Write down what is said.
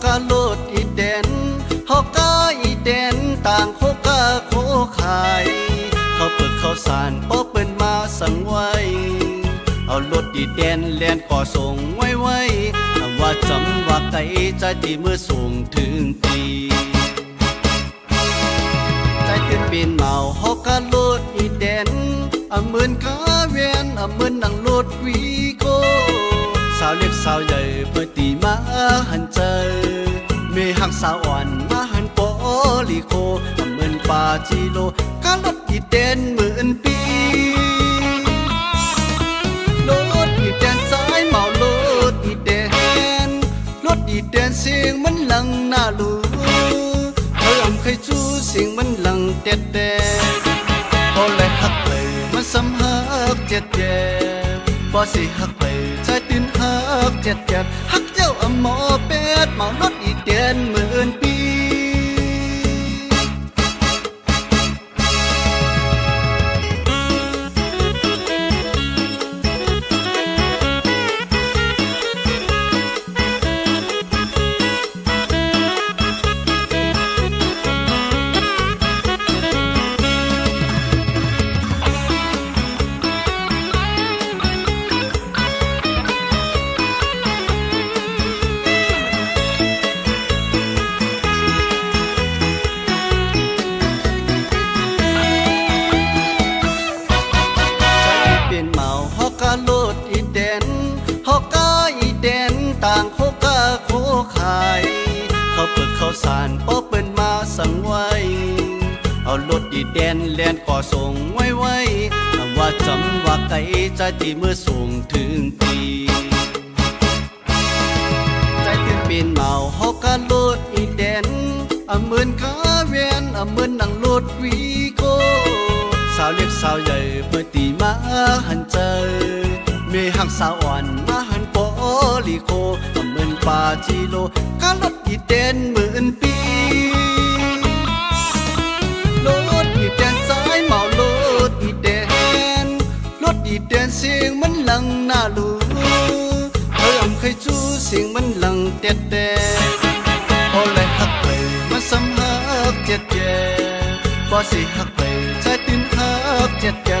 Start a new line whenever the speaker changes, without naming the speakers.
กะโลดอีแดนฮอกกะอีแดนต่างโคกะโคขายเขาเปิดเขาสารป้อเปิ้นมาสั่งไว้เอารถอีแดนแลนก่อส่งไว้คำว่าจำว่าไกลใจที่เมื่อส่งถึงปีใจตื่นเป็นเมาฮอกกะโลดอีแดนเหมือนกาเวียนเหมือนนั่งรถวีโก้สาวเล็กสาวใหญ่เพื่อตีมาหันเจอมีหักสาวอ่อนมาหันโปลิโคเหมือนปาจิโลกะรถอีแดนเหมือนปีรถอีแดนสายเมารถอีแดนรถอีแดนเสียงมันหลังหน้าลูเริ่มเคยจู้เสียงมันหลังเด็ดเด็ดพอเลยหักเลยมันซ้ำหักเจ็ดเจ็ดบ่สิหักเลยใจตื่นหักเจ็ดเจ็ดหักเจ้าหมอเป็ดเมารถอีแดนเหมือนปีโลดอีแดนฮอกกะอีแดนต่างโคกะโคขายเขาเปิดเขาสารป้อเปิ้นมาสั่งไว้เอารถอีแดนแลนก่อส่งไว้คำว่าจำว่าไกลใจที่เมื่อส่งถึงปีใจตื่นเป็นเมาฮอกกะโลดอีแดนเหมือนกาเวียนเหมือนนั่งรถวีโก้สาวเล็กสาวใหญ่เพื่อตีมาหันเจอมีหักสาวอ่อนมาหันโปลิโคเหมือนปาจิโลกะรถอีแดนเหมือนปีรถอีแดนสายเมารถอีแดนรถอีแดนเสียงมันหลังหน้าลูเริ่มเคยจู้เสียงมันหลังเด็ดเด็ดพอเลยหักเลยมันซ้ำหักเจ็ดเจ็ดบ่สิหักเลยใจตื่นหักเจ็ดเจ็ด